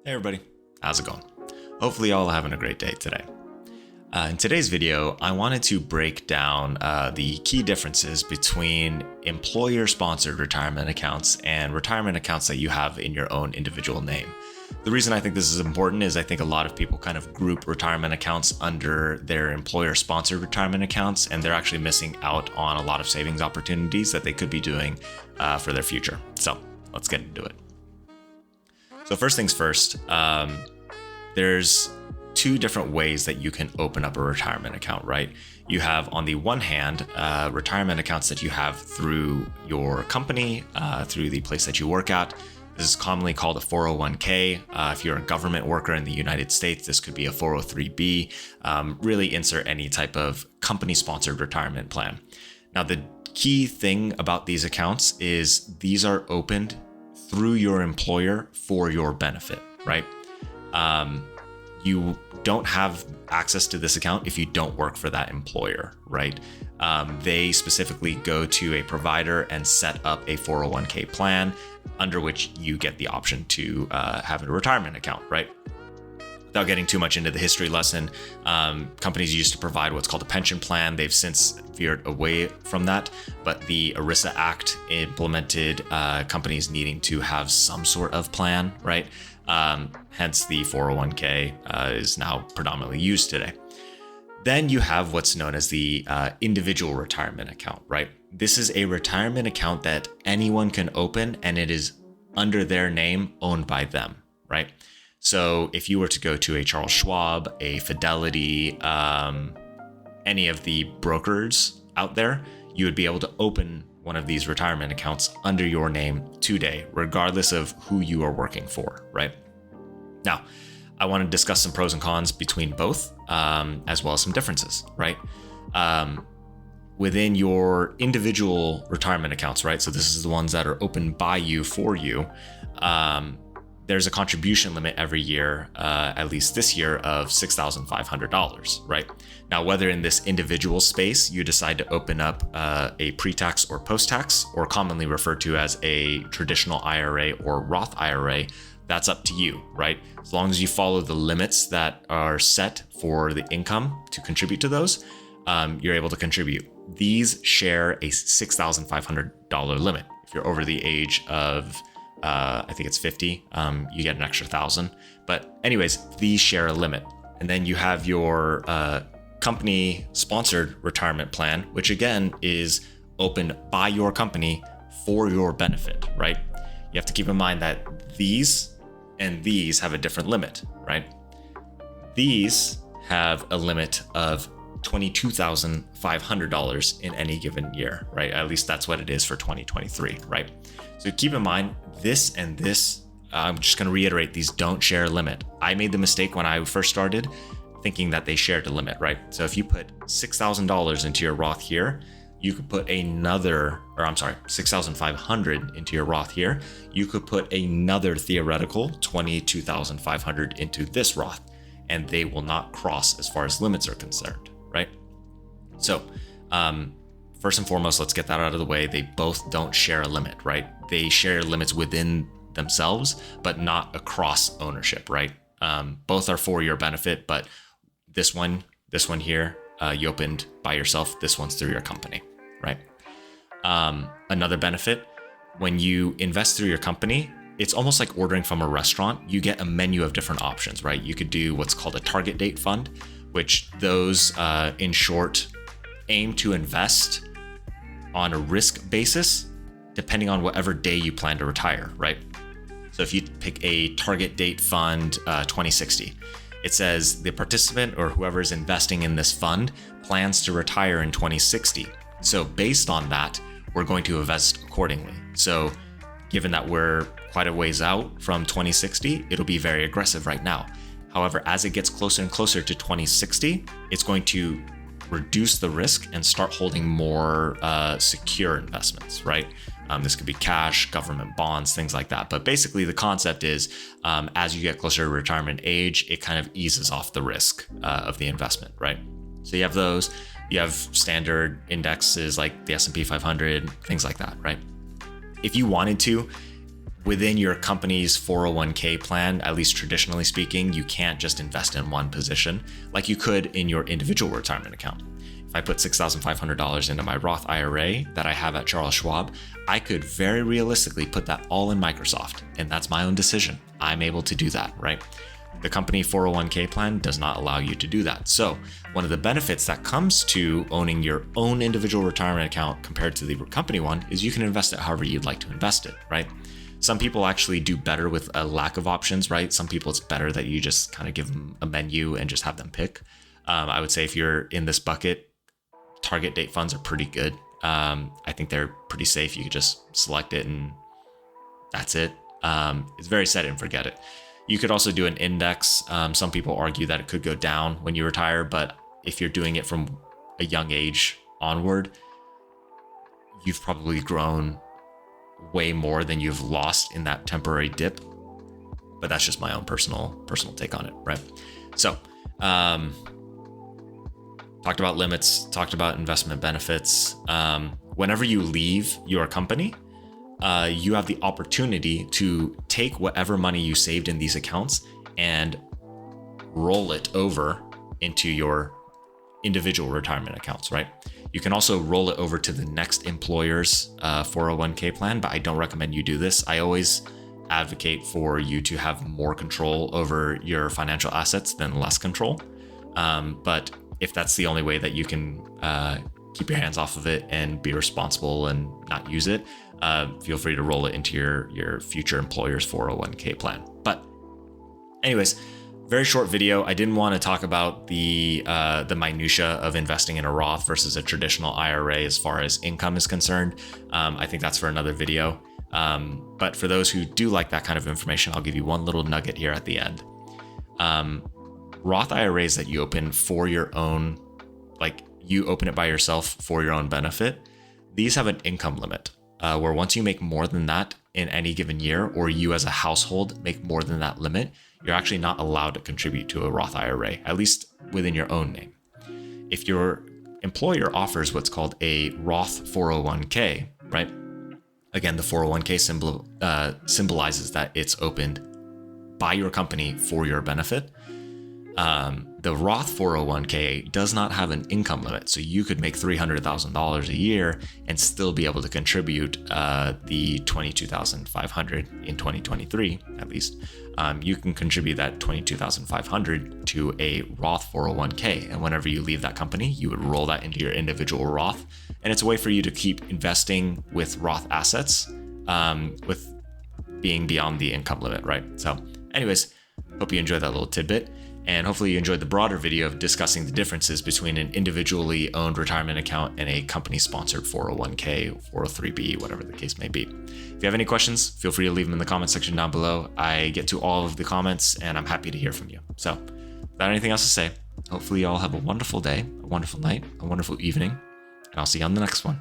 Hey everybody, how's it going? Hopefully y'all are having a great day today. In today's video, I wanted to break down the key differences between employer-sponsored retirement accounts and retirement accounts that you have in your own individual name. The reason I think this is important is I think a lot of people kind of group retirement accounts under their employer-sponsored retirement accounts, and they're actually missing out on a lot of savings opportunities that they could be doing for their future. So let's get into it. So first things first, there's two different ways that you can open up a retirement account, right? You have, on the one hand, retirement accounts that you have through your company, through the place that you work at. This is commonly called a 401k. If you're a government worker in the United States, this could be a 403b. Really insert any type of company-sponsored retirement plan. Now, the key thing about these accounts is these are opened through your employer for your benefit, right? You don't have access to this account if you don't work for that employer, right? They specifically go to a provider and set up a 401k plan under which you get the option to have a retirement account, right? Without getting too much into the history lesson, companies used to provide what's called a pension plan. They've since veered away from that, but the ERISA Act implemented companies needing to have some sort of plan, right? Hence the 401k is now predominantly used today. Then you have what's known as the individual retirement account, right? This is a retirement account that anyone can open, and it is under their name, owned by them, right? So if you were to go to a Charles Schwab, a Fidelity, any of the brokers out there, you would be able to open one of these retirement accounts under your name today, regardless of who you are working for, right? Now, I want to discuss some pros and cons between both, as well as some differences, right? Within your individual retirement accounts, right? So this is the ones that are open by you for you. There's a contribution limit every year, at least this year, of $6,500, right? Now, whether in this individual space you decide to open up a pre-tax or post-tax, or commonly referred to as a traditional IRA or Roth IRA, that's up to you, right? As long as you follow the limits that are set for the income to contribute to those, you're able to contribute. These share a $6,500 limit. If you're over the age of I think it's 50, you get an extra 1,000. But anyways, these share a limit. And then you have your company sponsored retirement plan, which again is opened by your company for your benefit, right? You have to keep in mind that these and these have a different limit, right? These have a limit of $22,500 in any given year, right? At least that's what it is for 2023, right? So keep in mind, this and this, I'm just going to reiterate, these don't share a limit. I made the mistake when I first started thinking that they shared a limit, right? So if you put $6,000 into your Roth here, you could put $6,500 into your Roth here. You could put another theoretical $22,500 into this Roth, and they will not cross as far as limits are concerned, right? So, first and foremost, let's get that out of the way. They both don't share a limit, right? They share limits within themselves, but not across ownership, right? Both are for your benefit, but this one here, you opened by yourself. This one's through your company, right? Another benefit, when you invest through your company, it's almost like ordering from a restaurant. You get a menu of different options, right? You could do what's called a target date fund, which those, in short, aim to invest on a risk basis, depending on whatever day you plan to retire, right? So if you pick a target date fund 2060, it says the participant or whoever is investing in this fund plans to retire in 2060. So based on that, we're going to invest accordingly. So given that we're quite a ways out from 2060, it'll be very aggressive right now. However, as it gets closer and closer to 2060, it's going to reduce the risk and start holding more secure investments, right? This could be cash, government bonds, things like that. But basically the concept is as you get closer to retirement age, it kind of eases off the risk of the investment, right? So you have those, you have standard indexes like the S&P 500, things like that, right? If you wanted to, within your company's 401k plan, at least traditionally speaking, you can't just invest in one position like you could in your individual retirement account. If I put $6,500 into my Roth IRA that I have at Charles Schwab, I could very realistically put that all in Microsoft, and that's my own decision. I'm able to do that, right? The company 401k plan does not allow you to do that. So one of the benefits that comes to owning your own individual retirement account compared to the company one is you can invest it however you'd like to invest it, right? Some people actually do better with a lack of options, right? Some people it's better that you just kind of give them a menu and just have them pick. I would say if you're in this bucket, target date funds are pretty good. I think they're pretty safe. You could just select it and that's it. It's very set and forget it. You could also do an index. Some people argue that it could go down when you retire, but if you're doing it from a young age onward, you've probably grown way more than you've lost in that temporary dip. But that's just my own personal take on it, right? So, talked about limits, talked about investment benefits. Whenever you leave your company, you have the opportunity to take whatever money you saved in these accounts and roll it over into your individual retirement accounts, right? You can also roll it over to the next employer's 401k plan, but I don't recommend you do this. I always advocate for you to have more control over your financial assets than less control. But if that's the only way that you can keep your hands off of it and be responsible and not use it, feel free to roll it into your future employer's 401k plan. But anyways, very short video. I didn't want to talk about the minutia of investing in a Roth versus a traditional IRA as far as income is concerned. I think that's for another video. But for those who do like that kind of information, I'll give you one little nugget here at the end. Roth IRAs that you open for your own, like you open it by yourself for your own benefit, these have an income limit where once you make more than that in any given year, or you as a household make more than that limit, you're actually not allowed to contribute to a Roth IRA, at least within your own name. If your employer offers what's called a Roth 401k, right? Again, the 401k symbolizes that it's opened by your company for your benefit. The Roth 401k does not have an income limit. So you could make $300,000 a year and still be able to contribute the $22,500 in 2023, at least. You can contribute that $22,500 to a Roth 401k. And whenever you leave that company, you would roll that into your individual Roth. And it's a way for you to keep investing with Roth assets with being beyond the income limit, right? So anyways, hope you enjoyed that little tidbit. And hopefully you enjoyed the broader video of discussing the differences between an individually owned retirement account and a company-sponsored 401k, 403b, whatever the case may be. If you have any questions, feel free to leave them in the comment section down below. I get to all of the comments and I'm happy to hear from you. So without anything else to say, hopefully you all have a wonderful day, a wonderful night, a wonderful evening, and I'll see you on the next one.